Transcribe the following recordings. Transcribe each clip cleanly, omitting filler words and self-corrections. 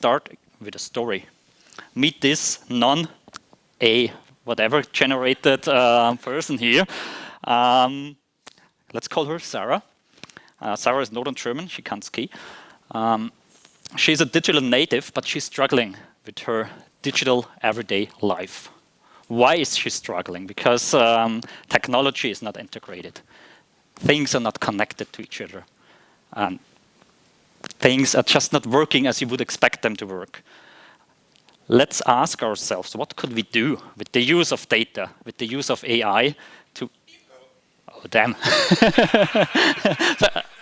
start with a story. Meet this non-A whatever generated person here. Let's call her Sarah. Sarah is Northern German, she can't ski. She's a digital native, but she's struggling with her digital everyday life. Why is she struggling? Because technology is not integrated. Things are not connected to each other. Things are just not working as you would expect them to work. Let's ask ourselves, what could we do with the use of data, with the use of AI to... Oh, damn.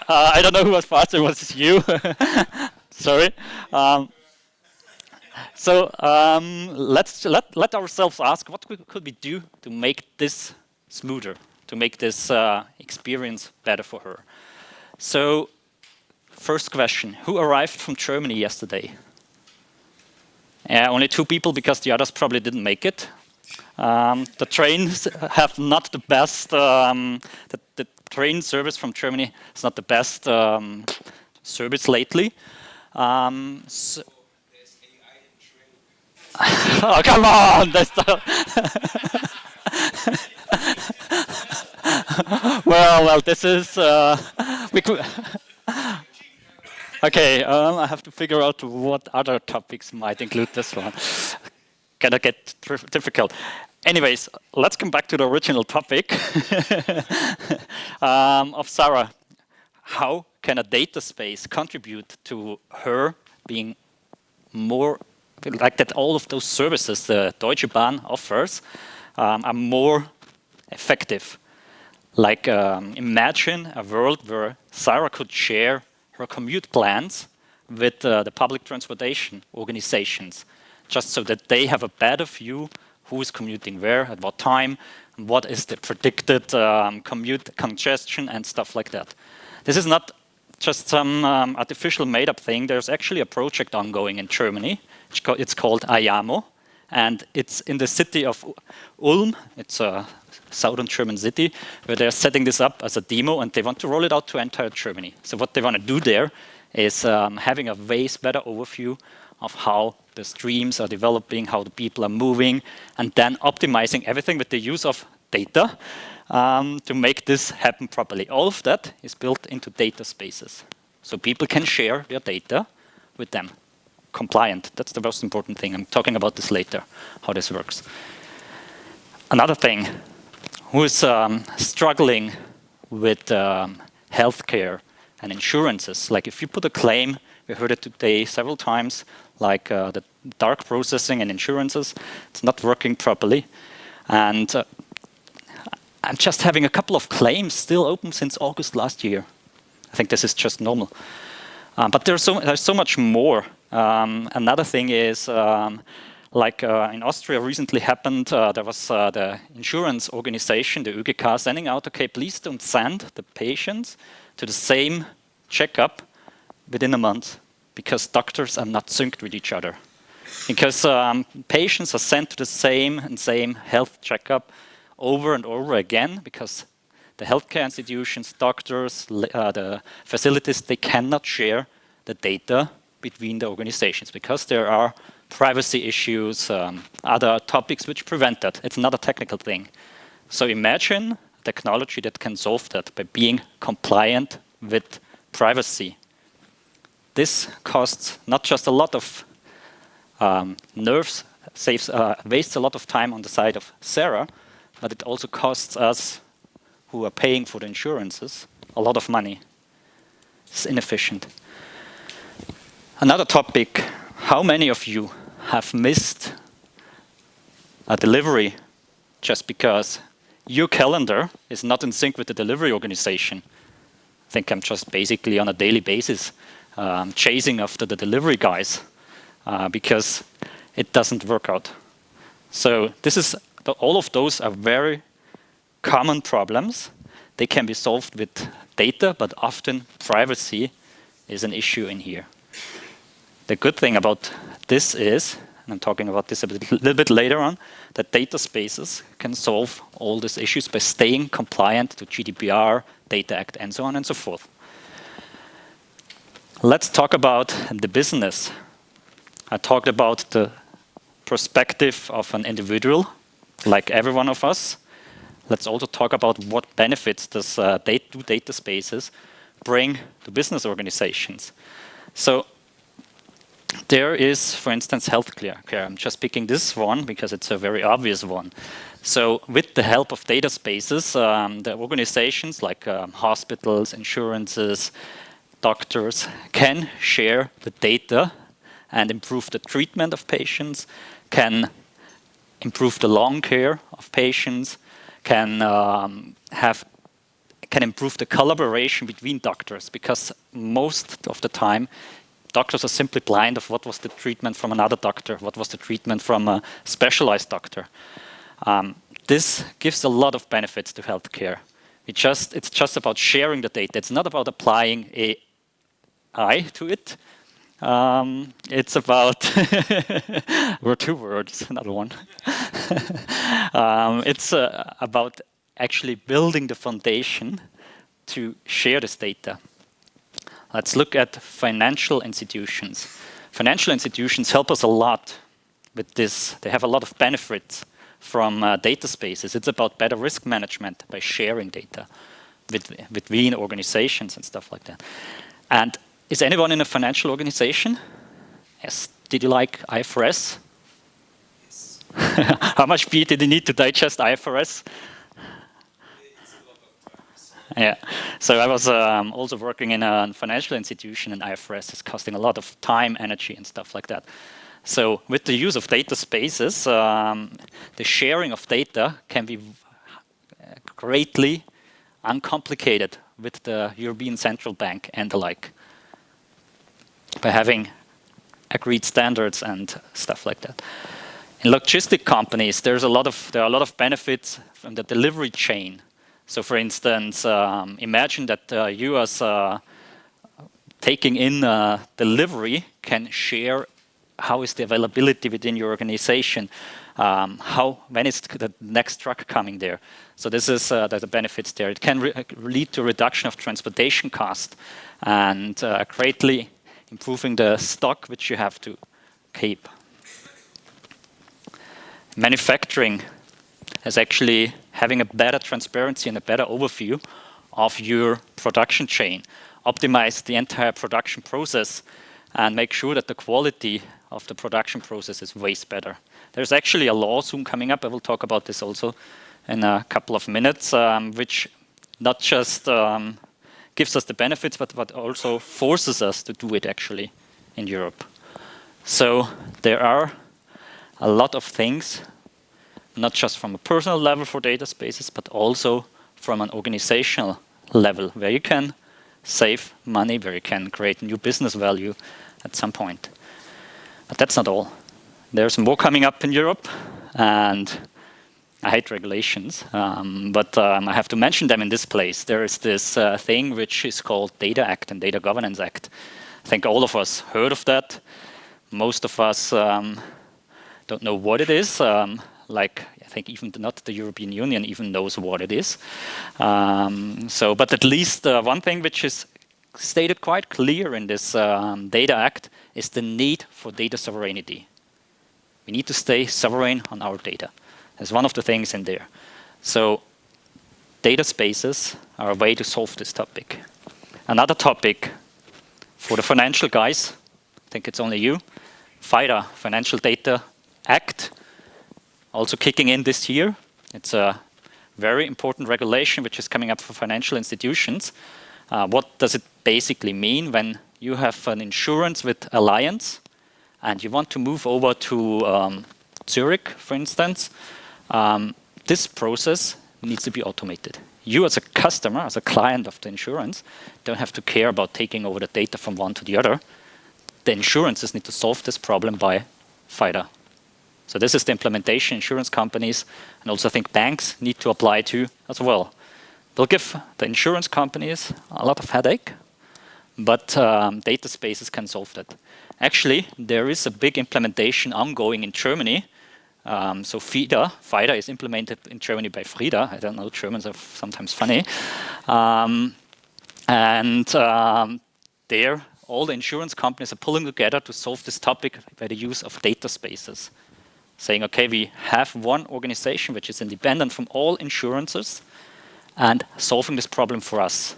I don't know who was faster, was it you? Sorry. Let ourselves ask, what could we do to make this smoother, to make this experience better for her? So, first question, who arrived from Germany yesterday? Only 2 people, because the others probably didn't make it. The trains have not the best, the train service from Germany is not the best service lately. So there's AI in train. Oh, come on! That's well, this is... we could okay, I have to figure out what other topics might include this one. Gonna get difficult. Anyways, let's come back to the original topic of Sarah. How can a data space contribute to her being more, like that all of those services the Deutsche Bahn offers are more effective? Like imagine a world where Sarah could share her commute plans with the public transportation organizations, just so that they have a better view who is commuting where, at what time, and what is the predicted commute congestion and stuff like that. This is not just some artificial made-up thing. There's actually a project ongoing in Germany. It's called IAMO, and it's in the city of Ulm. It's a southern German city, where they're setting this up as a demo, and they want to roll it out to entire Germany. So what they want to do there is having a way better overview of how the streams are developing, how the people are moving, and then optimizing everything with the use of data to make this happen properly. All of that is built into data spaces. So people can share their data with them. Compliant, that's the most important thing. I'm talking about this later, how this works. Another thing, who is struggling with healthcare and insurances. Like if you put a claim, we heard it today several times, like the dark processing and insurances, it's not working properly. And I'm just having a couple of claims still open since August last year. I think this is just normal. But there's so much more. Another thing is, like in Austria recently happened, there was the insurance organization, the ÖGK, sending out, okay, please don't send the patients to the same checkup within a month, because doctors are not synced with each other. Because patients are sent to the same health checkup over and over again, because the healthcare institutions, doctors, the facilities, they cannot share the data between the organizations, because there are privacy issues, other topics which prevent that. It's not a technical thing. So imagine technology that can solve that by being compliant with privacy. This costs not just a lot of nerves, wastes a lot of time on the side of Sarah, but it also costs us, who are paying for the insurances, a lot of money. It's inefficient. Another topic, how many of you have missed a delivery just because your calendar is not in sync with the delivery organization? I think I'm just basically on a daily basis chasing after the delivery guys because it doesn't work out. So all of those are very common problems. They can be solved with data, but often privacy is an issue in here. The good thing about this is, and I'm talking about this a little bit later on, that data spaces can solve all these issues by staying compliant to GDPR, Data Act, and so on and so forth. Let's talk about the business. I talked about the perspective of an individual, like every one of us. Let's also talk about what benefits this data spaces bring to business organizations. So there is, for instance, healthcare. I'm just picking this one because it's a very obvious one. So with the help of data spaces, the organizations like hospitals, insurances, doctors can share the data and improve the treatment of patients, can improve the long care of patients, can improve the collaboration between doctors, because most of the time doctors are simply blind of what was the treatment from another doctor, what was the treatment from a specialized doctor. This gives a lot of benefits to healthcare. It's just about sharing the data. It's not about applying AI to it. It's about were two words, another one. It's about actually building the foundation to share this data. Let's look at financial institutions. Financial institutions help us a lot with this. They have a lot of benefits from data spaces. It's about better risk management by sharing data between organizations and stuff like that. And is anyone in a financial organization? Yes. Did you like IFRS? Yes. How much beer did you need to digest IFRS? It's a lot of time. Yeah. So I was also working in a financial institution, and IFRS is costing a lot of time, energy, and stuff like that. So with the use of data spaces, the sharing of data can be greatly uncomplicated with the European Central Bank and the like, by having agreed standards and stuff like that. In logistic companies, there are a lot of benefits from the delivery chain. So, for instance, imagine that you, as taking in delivery, can share how is the availability within your organization, when is the next truck coming there. So this is the benefits there. It can lead to a reduction of transportation cost and greatly improving the stock which you have to keep. Manufacturing is actually having a better transparency and a better overview of your production chain. Optimize the entire production process and make sure that the quality of the production process is way better. There's actually a law soon coming up. I will talk about this also in a couple of minutes, which not just gives us the benefits, but also forces us to do it actually in Europe. So there are a lot of things, not just from a personal level for data spaces, but also from an organizational level, where you can save money, where you can create new business value at some point. But that's not all. There's more coming up in Europe, and I hate regulations, but I have to mention them in this place. There is this thing which is called Data Act and Data Governance Act. I think all of us heard of that. Most of us don't know what it is. I think even not the European Union even knows what it is. But at least one thing which is stated quite clear in this Data Act is the need for data sovereignty. We need to stay sovereign on our data. That's one of the things in there. So data spaces are a way to solve this topic. Another topic for the financial guys, I think it's only you, FIDA, Financial Data Act, also kicking in this year. It's a very important regulation which is coming up for financial institutions. What does it basically mean when you have an insurance with Allianz and you want to move over to Zurich, for instance? This process needs to be automated. You as a customer, as a client of the insurance, don't have to care about taking over the data from one to the other. The insurances need to solve this problem by FIDA. So this is the implementation insurance companies, and also I think banks need to apply to as well. They'll give the insurance companies a lot of headache, but data spaces can solve that. Actually, there is a big implementation ongoing in Germany. So FIDA is implemented in Germany by FRIDA. I don't know, Germans are sometimes funny. There all the insurance companies are pulling together to solve this topic by the use of data spaces. Saying, okay, we have one organization which is independent from all insurances and solving this problem for us.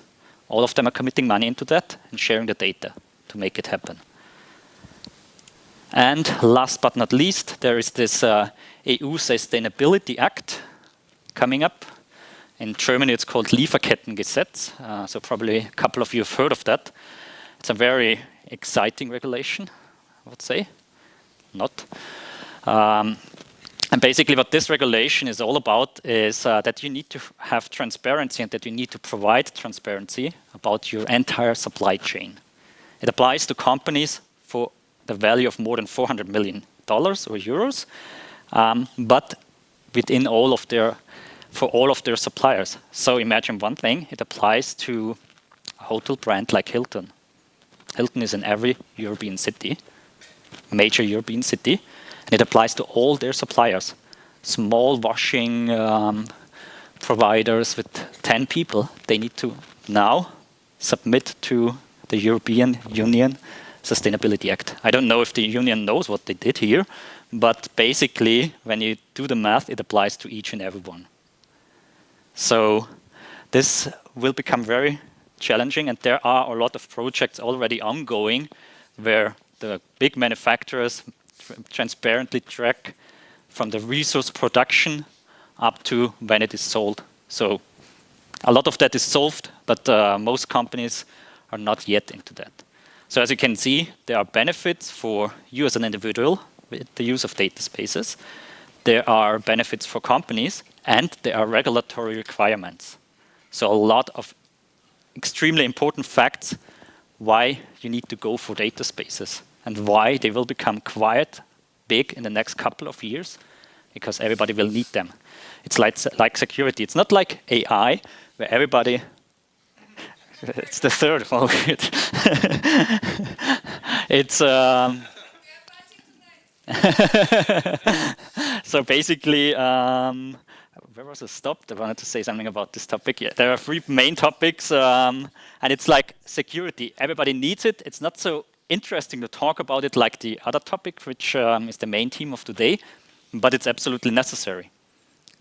All of them are committing money into that and sharing the data to make it happen. And last but not least, there is this EU Sustainability Act coming up. In Germany, it's called Lieferkettengesetz. So probably a couple of you have heard of that. It's a very exciting regulation, I would say. Not. And basically what this regulation is all about is that you need to have transparency and that you need to provide transparency about your entire supply chain. It applies to companies for the value of more than $400 million or euros, but within for all of their suppliers. So imagine one thing, it applies to a hotel brand like Hilton. Hilton is in every European city, major European city, and it applies to all their suppliers. Small washing providers with 10 people, they need to now submit to the European Union Sustainability Act. I don't know if the union knows what they did here, but basically, when you do the math, it applies to each and every one. So this will become very challenging, and there are a lot of projects already ongoing where the big manufacturers transparently track from the resource production up to when it is sold. So a lot of that is solved, but most companies are not yet into that. So as you can see, there are benefits for you as an individual with the use of data spaces. There are benefits for companies, and there are regulatory requirements. So a lot of extremely important facts why you need to go for data spaces and why they will become quite big in the next couple of years, because everybody will need them. It's like security. It's not like AI, where everybody... It's the third. Oh, good. It's... So basically, where was I stopped? I wanted to say something about this topic. Yeah, there are three main topics, and it's like security. Everybody needs it. It's not so interesting to talk about it like the other topic, which is the main theme of today, but it's absolutely necessary.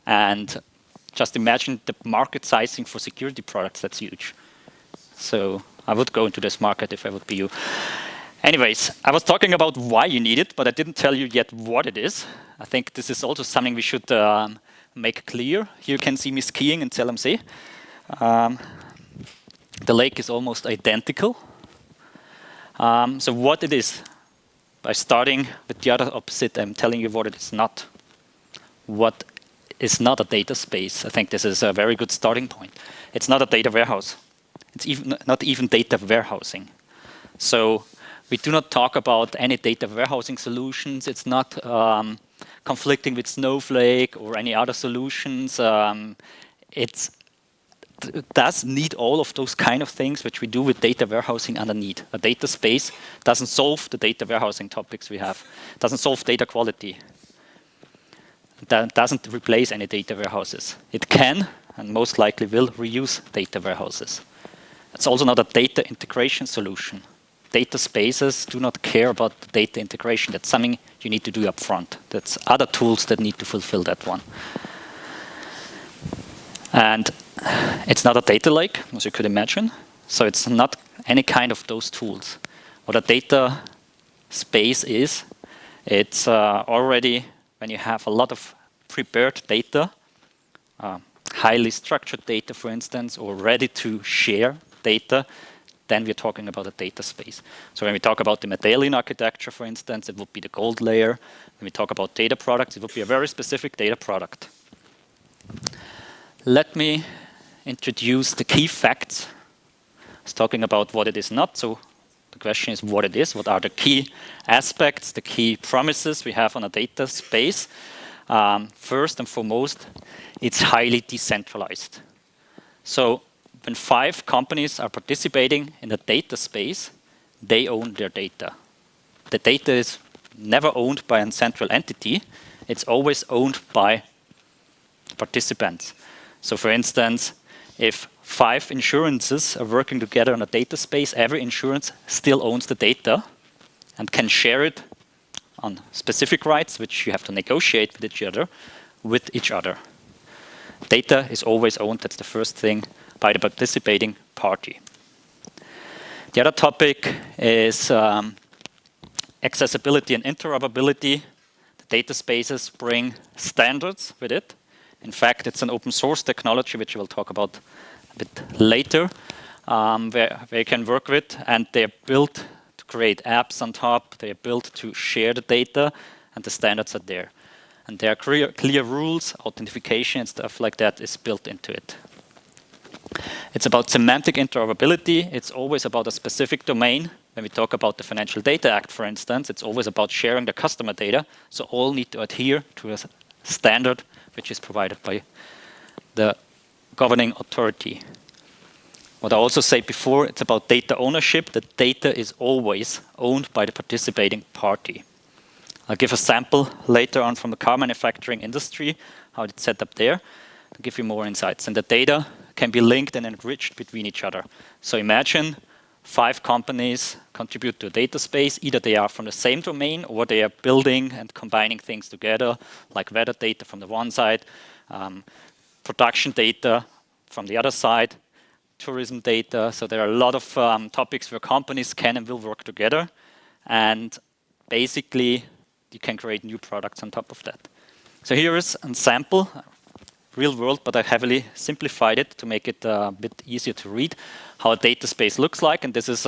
And just imagine the market sizing for security products. That's huge. So I would go into this market if I would be you. Anyways, I was talking about why you need it, but I didn't tell you yet what it is. I think this is also something we should make clear. Here you can see me skiing in Zell am See. The lake is almost identical. So what it is, by starting with the other opposite, I'm telling you what it is not. What is not a data space? I think this is a very good starting point. It's not a data warehouse. It's not even data warehousing. So we do not talk about any data warehousing solutions. It's not conflicting with Snowflake or any other solutions. It does need all of those kind of things which we do with data warehousing underneath. A data space doesn't solve the data warehousing topics we have. It doesn't solve data quality. That doesn't replace any data warehouses. It can, and most likely will, reuse data warehouses. It's also not a data integration solution. Data spaces do not care about the data integration. That's something you need to do up front. That's other tools that need to fulfill that one. And it's not a data lake, as you could imagine. So it's not any kind of those tools. What a data space is, it's already when you have a lot of prepared data, highly structured data, for instance, or ready to share data, then we're talking about a data space. So when we talk about the Medallion architecture, for instance, it would be the gold layer. When we talk about data products, it would be a very specific data product. Let me introduce the key facts. I was talking about what it is not, so the question is what it is. What are the key aspects, the key promises we have on a data space? First and foremost, it's highly decentralized. So when 5 companies are participating in a data space, they own their data. The data is never owned by a central entity. It's always owned by participants. So for instance, if 5 insurances are working together on a data space, every insurance still owns the data and can share it on specific rights, which you have to negotiate with each other. Data is always owned, that's the first thing, by the participating party. The other topic is accessibility and interoperability. The data spaces bring standards with it. In fact, it's an open source technology, which we'll talk about a bit later, where you can work with, and they're built to create apps on top. They're built to share the data, and the standards are there. And there are clear rules, authentication and stuff like that is built into it. It's about semantic interoperability. It's always about a specific domain. When we talk about the Financial Data Act, for instance, it's always about sharing the customer data. So all need to adhere to a standard which is provided by the governing authority. What I also said before, it's about data ownership. The data is always owned by the participating party. I'll give a sample later on from the car manufacturing industry, how it's set up there, to give you more insights. And the data can be linked and enriched between each other. So imagine 5 companies contribute to a data space. Either they are from the same domain or they are building and combining things together, like weather data from the one side, production data from the other side, tourism data. So there are a lot of topics where companies can and will work together. And basically, you can create new products on top of that. So here is a sample, real world, but I heavily simplified it to make it a bit easier to read how a data space looks like. And this is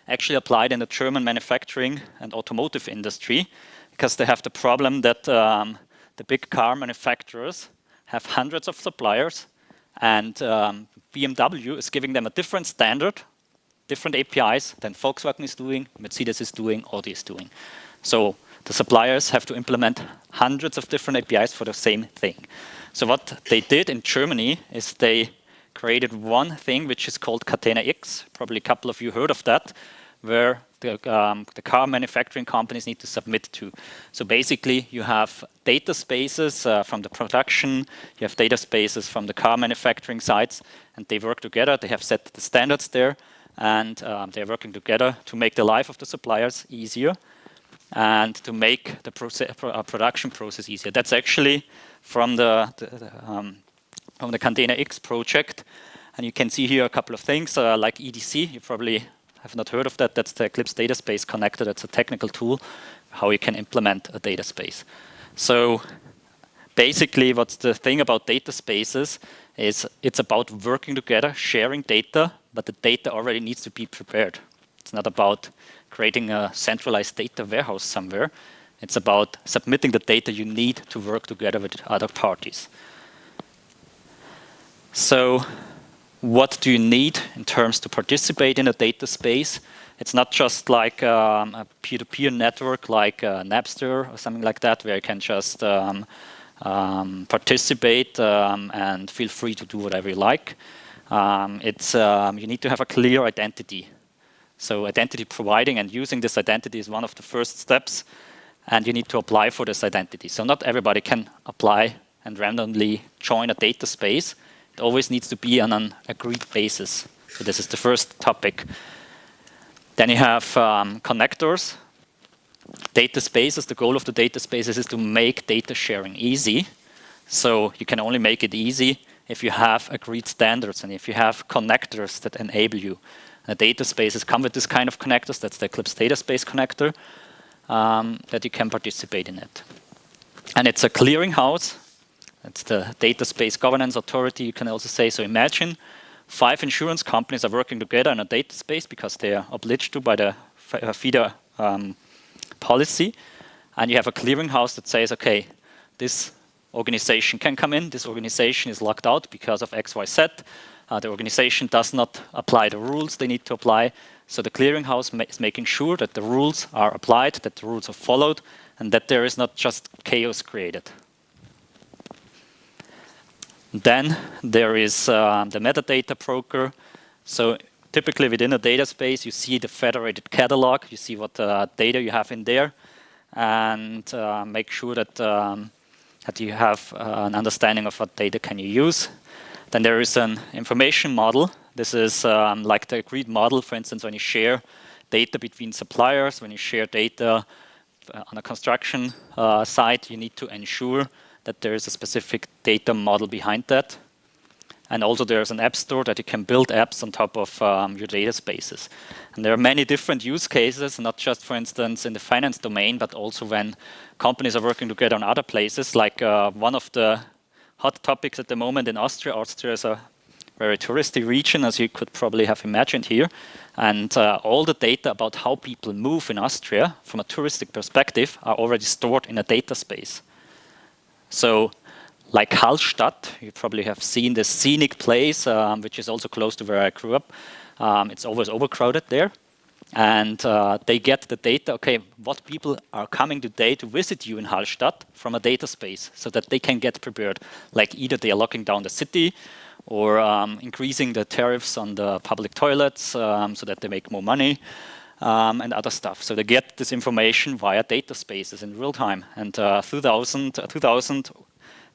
actually applied in the German manufacturing and automotive industry, because they have the problem that the big car manufacturers have hundreds of suppliers, and BMW is giving them a different standard, different APIs than Volkswagen is doing, Mercedes is doing, Audi is doing. So the suppliers have to implement hundreds of different APIs for the same thing. So what they did in Germany is they created one thing which is called Catena X. Probably a couple of you heard of that, where the car manufacturing companies need to submit to. So basically, you have data spaces from the production, you have data spaces from the car manufacturing sites, and they work together. They have set the standards there, and they're working together to make the life of the suppliers easier and to make the production process easier. That's actually from the Catena X project. And you can see here a couple of things like EDC. You probably have not heard of that. That's the Eclipse Data Space Connector. That's a technical tool how you can implement a data space. So basically, what's the thing about data spaces is it's about working together, sharing data, but the data already needs to be prepared. It's not about creating a centralized data warehouse somewhere. It's about submitting the data you need to work together with other parties. So what do you need in terms to participate in a data space? It's not just like a peer-to-peer network like Napster or something like that, where you can just participate and feel free to do whatever you like. You need to have a clear identity. So identity providing and using this identity is one of the first steps, and you need to apply for this identity. So not everybody can apply and randomly join a data space. It always needs to be on an agreed basis. So this is the first topic. Then you have connectors. Data spaces, the goal of the data spaces is to make data sharing easy. So you can only make it easy if you have agreed standards and if you have connectors that enable you. The data spaces come with this kind of connectors. That's the Eclipse Data Space Connector, that you can participate in it. And it's a clearinghouse. It's the Data Space Governance Authority, you can also say. So imagine 5 insurance companies are working together in a data space because they are obliged to by the FIDA policy. And you have a clearinghouse that says, okay, this organization can come in. This organization is locked out because of X, Y, Z. The organization does not apply the rules they need to apply. So the clearinghouse is making sure that the rules are applied, that the rules are followed, and that there is not just chaos created. Then there is the metadata broker. So typically within a data space, you see the federated catalog. You see what data you have in there, and make sure that you have an understanding of what data can you use. Then there is an information model. This is like the agreed model, for instance, when you share data between suppliers, when you share data on a construction site, you need to ensure that there is a specific data model behind that. And also there's an app store that you can build apps on top of your data spaces. And there are many different use cases, not just, for instance, in the finance domain, but also when companies are working together on other places. Like one of the hot topics at the moment in Austria. Austria is a very touristy region, as you could probably have imagined here. And all the data about how people move in Austria from a touristic perspective are already stored in a data space. So like Hallstatt, you probably have seen this scenic place, which is also close to where I grew up. It's always overcrowded there. And they get the data, okay, what people are coming today to visit you in Hallstatt from a data space so that they can get prepared. Like either they are locking down the city or increasing the tariffs on the public toilets so that they make more money and other stuff. So they get this information via data spaces in real time. And 2000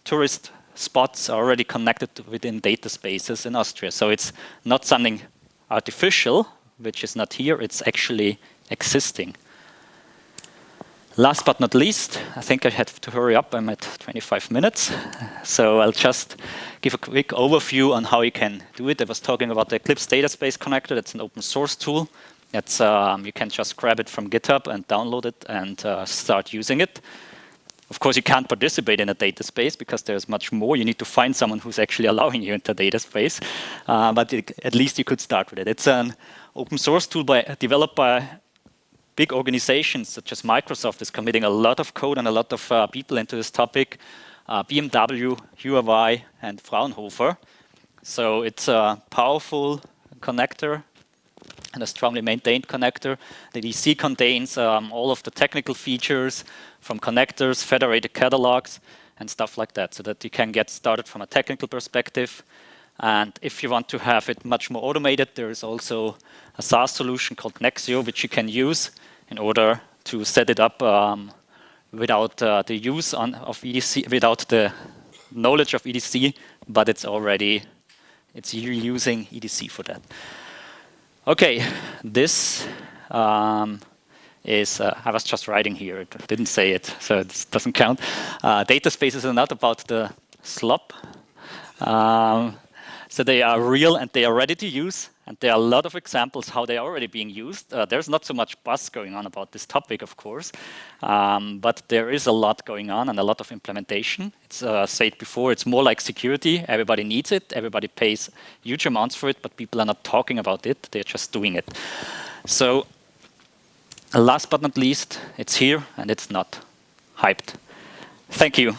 tourist spots are already connected within data spaces in Austria. So it's not something artificial, which is not here, it's actually existing. Last but not least, I think I have to hurry up, I'm at 25 minutes. So I'll just give a quick overview on how you can do it. I was talking about the Eclipse Data Space Connector. That's an open source tool. It's, you can just grab it from GitHub and download it and start using it. Of course, you can't participate in a data space because there's much more. You need to find someone who's actually allowing you into a data space. But at least you could start with it. It's an open source tool developed by big organizations such as Microsoft is committing a lot of code and a lot of people into this topic. BMW, Huawei, and Fraunhofer. So it's a powerful connector and a strongly maintained connector. The EDC contains all of the technical features from connectors, federated catalogs, and stuff like that, so that you can get started from a technical perspective. And if you want to have it much more automated, there is also a SaaS solution called Nexio, which you can use in order to set it up without the use of EDC, without the knowledge of EDC, but it's using EDC for that. Okay, this is, I was just writing here, it didn't say it, so it doesn't count. Data spaces are not about the slop. So they are real and they are ready to use. And there are a lot of examples how they are already being used. There's not so much buzz going on about this topic, of course, but there is a lot going on and a lot of implementation. It's said before, it's more like security. Everybody needs it. Everybody pays huge amounts for it, but people are not talking about it. They're just doing it. So last but not least, it's here and it's not hyped. Thank you.